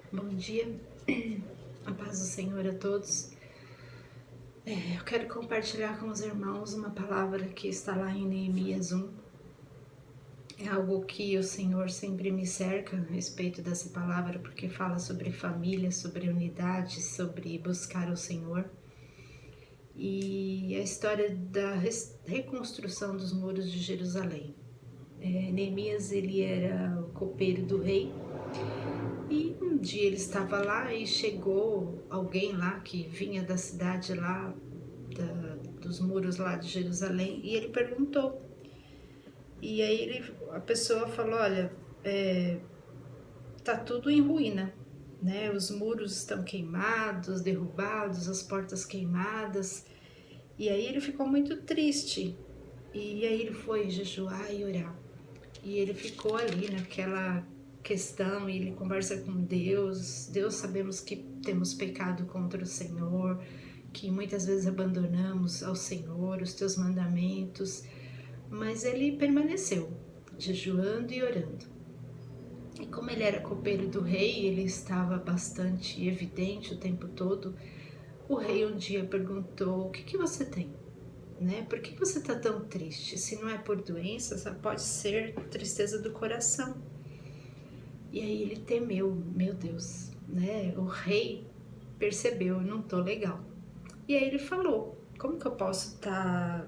Bom dia, a paz do Senhor a todos. Eu quero compartilhar com os irmãos uma palavra que está lá em Neemias 1. É algo que o Senhor sempre me cerca a respeito dessa palavra, porque fala sobre família, sobre unidade, sobre buscar o Senhor. E a história da reconstrução dos muros de Jerusalém. Neemias, ele era o copeiro do rei. E um dia ele estava lá e chegou alguém lá que vinha da cidade lá, dos muros lá de Jerusalém, e ele perguntou. E aí a pessoa falou, olha, tá tudo em ruína, né? Os muros estão queimados, derrubados, as portas queimadas. E aí ele ficou muito triste. E aí ele foi jejuar e orar. E ele ficou ali naquela questão, e ele conversa com Deus. Deus, sabemos que temos pecado contra o Senhor, que muitas vezes abandonamos ao Senhor os teus mandamentos, mas ele permaneceu jejuando e orando. E como ele era copeiro do rei, ele estava bastante evidente o tempo todo. O rei um dia perguntou: o que você tem? Né? Por que você está tão triste? Se não é por doença, só pode ser tristeza do coração. E aí ele temeu, meu Deus, né? O rei percebeu, eu não tô legal. E aí ele falou: como que eu posso estar,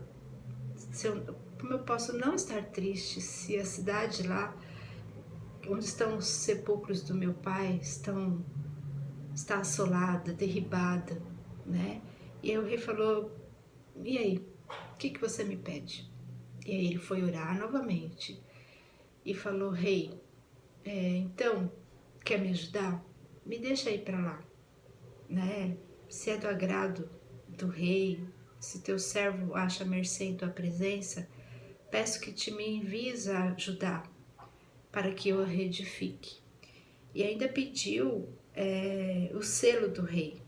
como eu posso não estar triste se a cidade lá, onde estão os sepulcros do meu pai, está assolada, derribada, né? E aí o rei falou: e aí, o que você me pede? E aí ele foi orar novamente e falou: rei, então, quer me ajudar? Me deixa ir para lá, né? Se é do agrado do rei, se teu servo acha mercê em tua presença, peço que te me envies a ajudar para que eu a reedifique. E ainda pediu o selo do rei,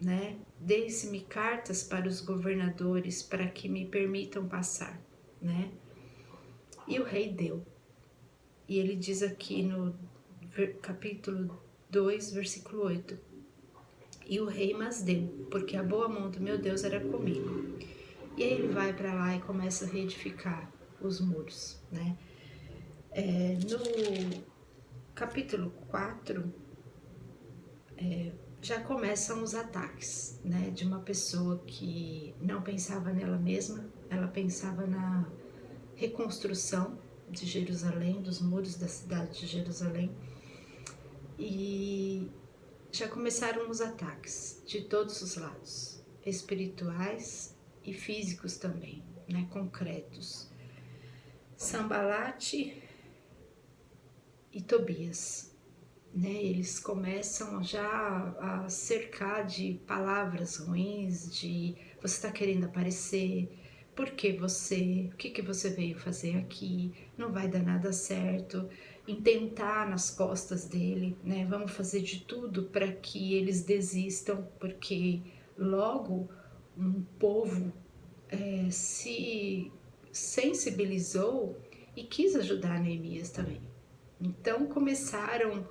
né? Deis-me cartas para os governadores para que me permitam passar, né? E o rei deu. E ele diz aqui no capítulo 2, versículo 8: e o rei mas deu, porque a boa mão do meu Deus era comigo. E aí ele vai para lá e começa a reedificar os muros, né? No capítulo 4, já começam os ataques, né? De uma pessoa que não pensava nela mesma, ela pensava na reconstrução de Jerusalém, dos muros da cidade de Jerusalém. E já começaram os ataques de todos os lados, espirituais e físicos também, né, concretos. Sambalate e Tobias, né, eles começam já a cercar de palavras ruins, de você está querendo aparecer, por que você, o que você veio fazer aqui, não vai dar nada certo, intentar nas costas dele, né, vamos fazer de tudo para que eles desistam, porque logo um povo se sensibilizou e quis ajudar Neemias também. Então começaram,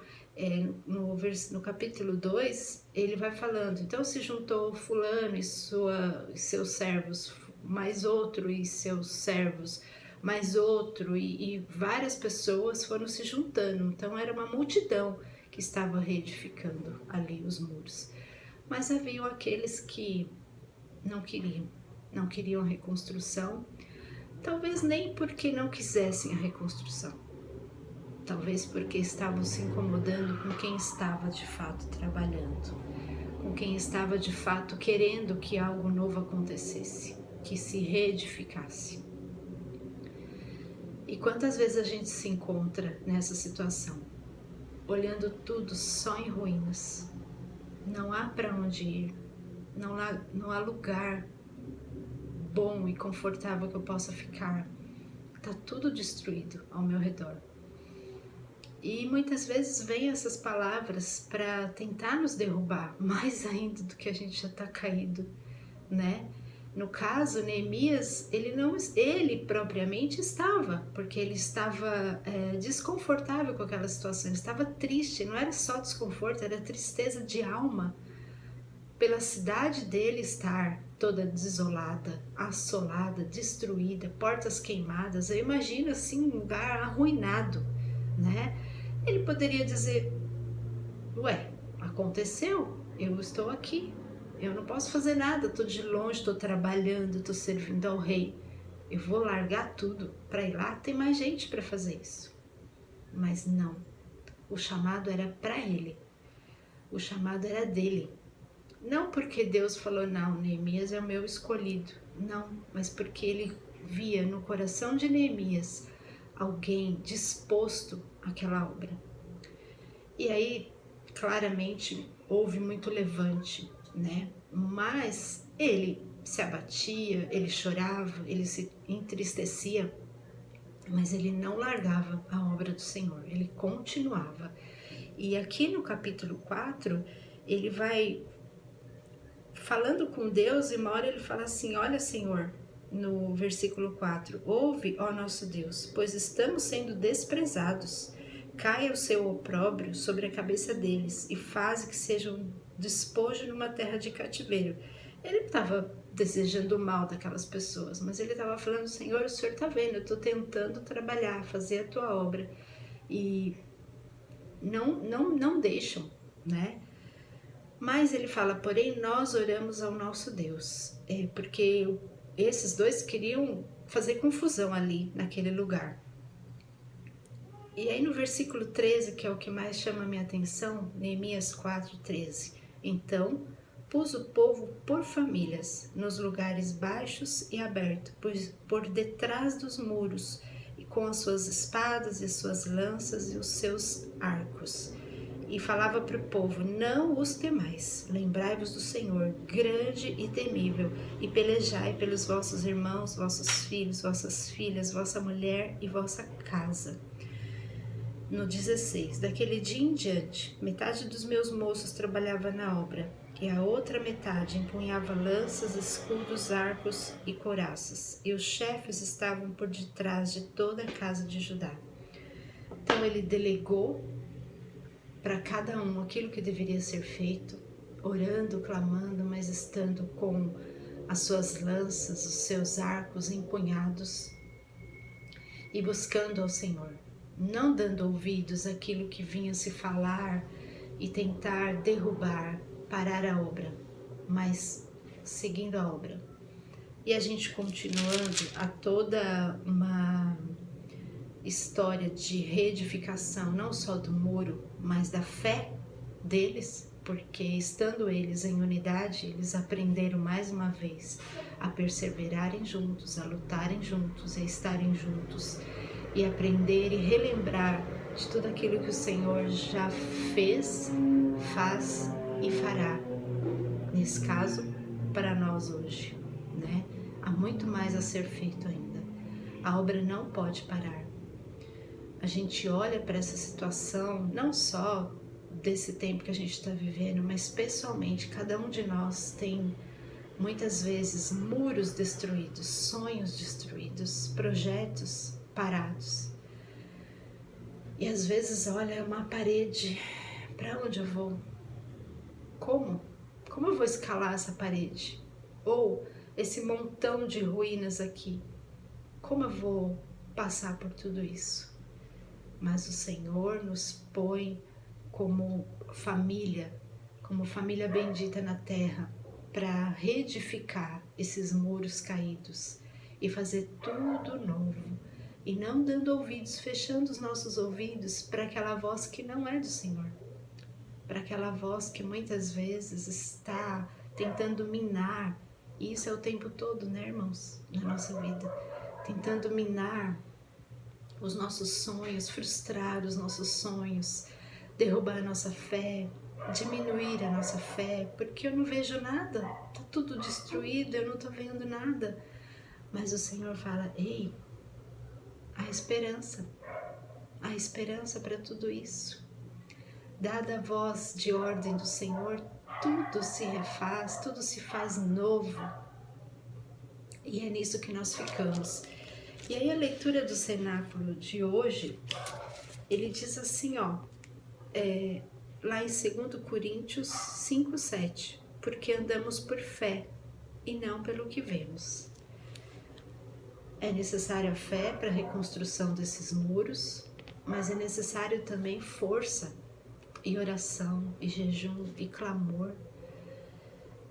no capítulo 2, ele vai falando, então se juntou fulano e seus servos, mais outro e seus servos, mais outro, e várias pessoas foram se juntando, então era uma multidão que estava reedificando ali os muros. Mas haviam aqueles que não queriam a reconstrução, talvez nem porque não quisessem a reconstrução, talvez porque estavam se incomodando com quem estava de fato trabalhando, com quem estava de fato querendo que algo novo acontecesse, que se reedificasse. E quantas vezes a gente se encontra nessa situação, olhando tudo só em ruínas, não há para onde ir, não há lugar bom e confortável que eu possa ficar, tá tudo destruído ao meu redor. E muitas vezes vêm essas palavras para tentar nos derrubar mais ainda do que a gente já está caído, né? No caso, Neemias, ele propriamente estava, porque ele estava desconfortável com aquela situação, ele estava triste, não era só desconforto, era tristeza de alma, pela cidade dele estar toda desolada, assolada, destruída, portas queimadas. Eu imagino assim um lugar arruinado, né? Ele poderia dizer: ué, aconteceu, eu estou aqui, eu não posso fazer nada, estou de longe, estou trabalhando, estou servindo ao rei, eu vou largar tudo para ir lá, tem mais gente para fazer isso. Mas não, o chamado era para ele, o chamado era dele. Não porque Deus falou: não, Neemias é o meu escolhido, não, mas porque ele via no coração de Neemias alguém disposto àquela obra. E aí, claramente, houve muito levante, né? Mas ele se abatia, ele chorava, ele se entristecia, mas ele não largava a obra do Senhor, ele continuava. E aqui no capítulo 4, ele vai falando com Deus, e uma hora ele fala assim: olha, Senhor, no versículo 4, ouve, ó nosso Deus, pois estamos sendo desprezados. Caia o seu opróbrio sobre a cabeça deles e faze que sejam despojo numa terra de cativeiro. Ele não estava desejando o mal daquelas pessoas, mas ele estava falando: Senhor, o Senhor está vendo, eu estou tentando trabalhar, fazer a tua obra, e não deixam, né? Mas ele fala: porém nós oramos ao nosso Deus, porque esses dois queriam fazer confusão ali naquele lugar. E aí no versículo 13, que é o que mais chama a minha atenção, Neemias 4:13, então pus o povo por famílias, nos lugares baixos e abertos, por detrás dos muros, e com as suas espadas e as suas lanças e os seus arcos. E falava para o povo: não os temais, lembrai-vos do Senhor, grande e temível, e pelejai pelos vossos irmãos, vossos filhos, vossas filhas, vossa mulher e vossa casa. No 16, daquele dia em diante, metade dos meus moços trabalhava na obra, e a outra metade empunhava lanças, escudos, arcos e couraças, e os chefes estavam por detrás de toda a casa de Judá. Então ele delegou para cada um aquilo que deveria ser feito, orando, clamando, mas estando com as suas lanças, os seus arcos empunhados e buscando ao Senhor, não dando ouvidos àquilo que vinha se falar e tentar derrubar, parar a obra, mas seguindo a obra. E a gente continuando a toda uma história de reedificação, não só do muro, mas da fé deles, porque estando eles em unidade, eles aprenderam mais uma vez a perseverarem juntos, a lutarem juntos, a estarem juntos e aprender e relembrar de tudo aquilo que o Senhor já fez, faz e fará. Nesse caso, para nós hoje, né? Há muito mais a ser feito ainda. A obra não pode parar. A gente olha para essa situação, não só desse tempo que a gente está vivendo, mas pessoalmente, cada um de nós tem muitas vezes muros destruídos, sonhos destruídos, projetos parados. E às vezes, olha, uma parede, para onde eu vou? Como eu vou escalar essa parede? Ou esse montão de ruínas aqui, como eu vou passar por tudo isso? Mas o Senhor nos põe como família bendita na terra, para reedificar esses muros caídos e fazer tudo novo, e não dando ouvidos, fechando os nossos ouvidos para aquela voz que não é do Senhor, para aquela voz que muitas vezes está tentando minar, e isso é o tempo todo, né, irmãos, na nossa vida, tentando minar os nossos sonhos, frustrar os nossos sonhos, derrubar a nossa fé, diminuir a nossa fé, porque eu não vejo nada, tá tudo destruído, eu não tô vendo nada. Mas o Senhor fala: ei, há esperança para tudo isso. Dada a voz de ordem do Senhor, tudo se refaz, tudo se faz novo. E é nisso que nós ficamos. E aí a leitura do cenáculo de hoje, ele diz assim, ó, lá em 2 Coríntios 5:7, porque andamos por fé e não pelo que vemos. É necessária fé para a reconstrução desses muros, mas é necessário também força e oração e jejum e clamor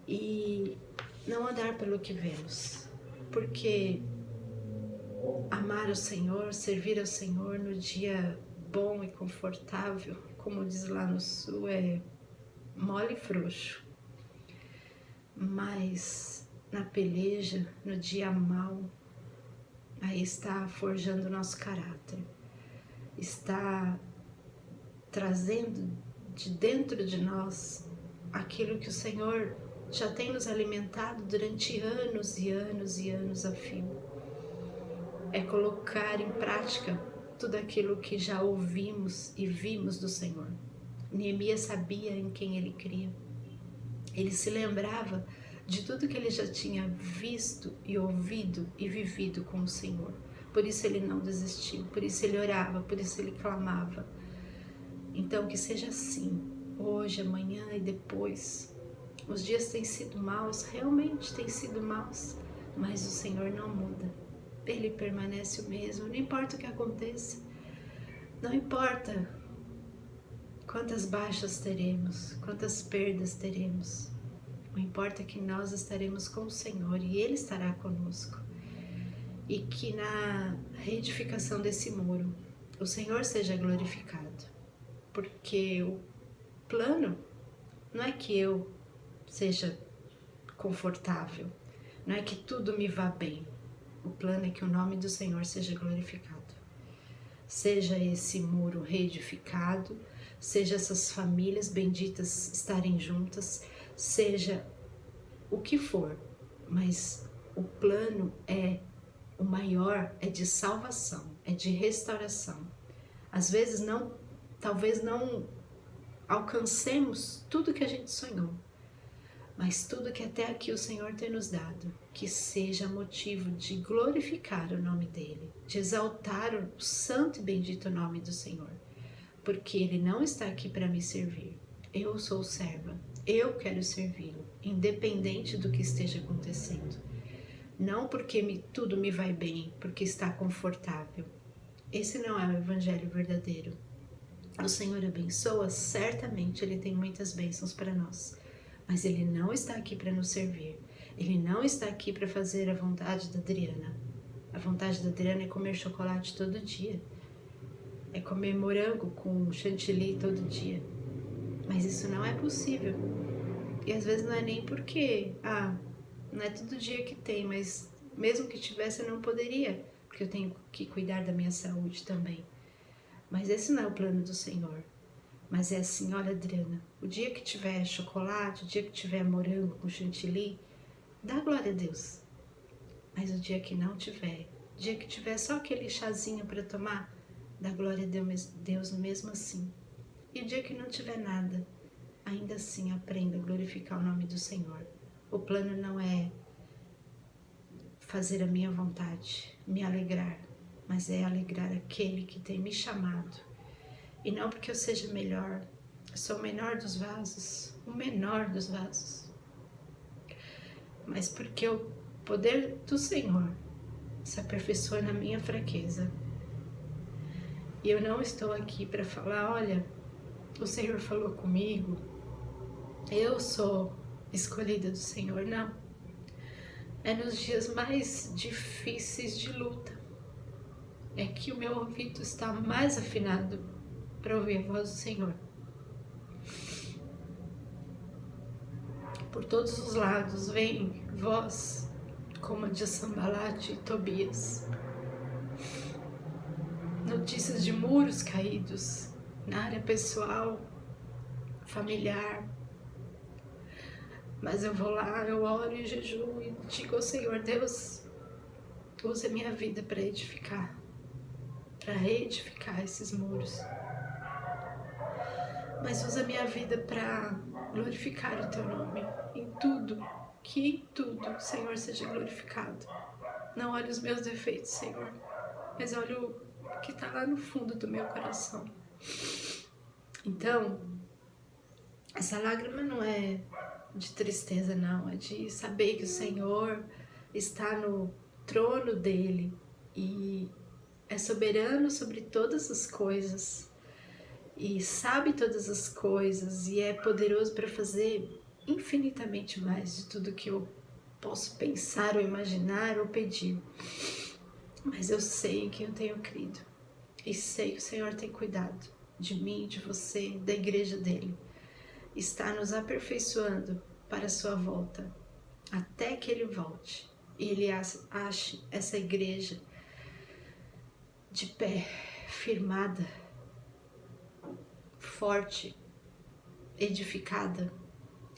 e não andar pelo que vemos, porque amar o Senhor, servir ao Senhor no dia bom e confortável, como diz lá no sul, é mole e frouxo, mas na peleja, no dia mau, aí está forjando o nosso caráter, está trazendo de dentro de nós aquilo que o Senhor já tem nos alimentado durante anos e anos e anos a fio. É colocar em prática tudo aquilo que já ouvimos e vimos do Senhor. Neemias sabia em quem ele cria. Ele se lembrava de tudo que ele já tinha visto e ouvido e vivido com o Senhor. Por isso ele não desistiu, por isso ele orava, por isso ele clamava. Então que seja assim, hoje, amanhã e depois. Os dias têm sido maus, realmente têm sido maus, mas o Senhor não muda. Ele permanece o mesmo, não importa o que aconteça, não importa quantas baixas teremos, quantas perdas teremos. O importa é que nós estaremos com o Senhor e Ele estará conosco. E que na reedificação desse muro, o Senhor seja glorificado. Porque o plano não é que eu seja confortável, não é que tudo me vá bem. O plano é que o nome do Senhor seja glorificado. Seja esse muro reedificado, seja essas famílias benditas estarem juntas, seja o que for, mas o plano o maior é de salvação, é de restauração. Às vezes talvez não alcancemos tudo que a gente sonhou, mas tudo que até aqui o Senhor tem nos dado, que seja motivo de glorificar o nome dEle, de exaltar o santo e bendito nome do Senhor, porque Ele não está aqui para me servir. Eu sou serva, eu quero servi-lo, independente do que esteja acontecendo. Não porque tudo me vai bem, porque está confortável. Esse não é o evangelho verdadeiro. O Senhor abençoa, certamente Ele tem muitas bênçãos para nós. Mas Ele não está aqui para nos servir. Ele não está aqui para fazer a vontade da Adriana. A vontade da Adriana é comer chocolate todo dia. É comer morango com chantilly todo dia. Mas isso não é possível. E às vezes não é nem porque, não é todo dia que tem, mas mesmo que tivesse eu não poderia, porque eu tenho que cuidar da minha saúde também. Mas esse não é o plano do Senhor. Mas é assim, olha Adriana, o dia que tiver chocolate, o dia que tiver morango com chantilly, dá glória a Deus. Mas o dia que não tiver, o dia que tiver só aquele chazinho para tomar, dá glória a Deus mesmo assim. E o dia que não tiver nada, ainda assim aprenda a glorificar o nome do Senhor. O plano não é fazer a minha vontade, me alegrar, mas é alegrar aquele que tem me chamado. E não porque eu seja melhor, eu sou o menor dos vasos, o menor dos vasos, mas porque o poder do Senhor se aperfeiçoa na minha fraqueza. E eu não estou aqui para falar, olha, o Senhor falou comigo, eu sou escolhida do Senhor, não. É nos dias mais difíceis de luta, é que o meu ouvido está mais afinado para ouvir a voz do Senhor. Por todos os lados vem voz como a de Sambalate e Tobias. Notícias de muros caídos na área pessoal, familiar. Mas eu vou lá, eu oro e jejuo e digo ao Senhor, Deus, usa a minha vida para edificar, para reedificar esses muros. Mas usa a minha vida para glorificar o Teu nome em tudo, Que em tudo o Senhor seja glorificado. Não olhe os meus defeitos, Senhor, mas olhe o que está lá no fundo do meu coração. Então, essa lágrima não é de tristeza, não, é de saber que o Senhor está no trono dele e é soberano sobre todas as coisas e sabe todas as coisas e é poderoso para fazer infinitamente mais de tudo que eu posso pensar ou imaginar ou pedir. Mas eu sei que eu tenho crido e sei que o Senhor tem cuidado de mim, de você, da igreja dele. Está nos aperfeiçoando para a sua volta, até que ele volte e ele ache essa igreja de pé, firmada, forte, edificada,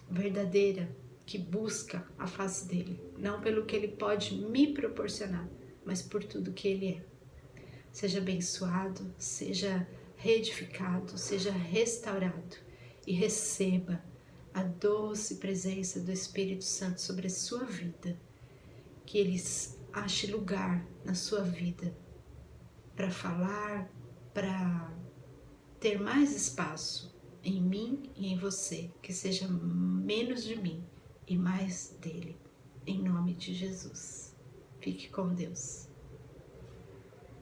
verdadeira, que busca a face dele, não pelo que ele pode me proporcionar, mas por tudo que ele é. Seja abençoado, seja reedificado, seja restaurado e receba a doce presença do Espírito Santo sobre a sua vida, que ele ache lugar na sua vida para falar, para ter mais espaço em mim e em você, que seja menos de mim e mais dele, em nome de Jesus. Fique com Deus.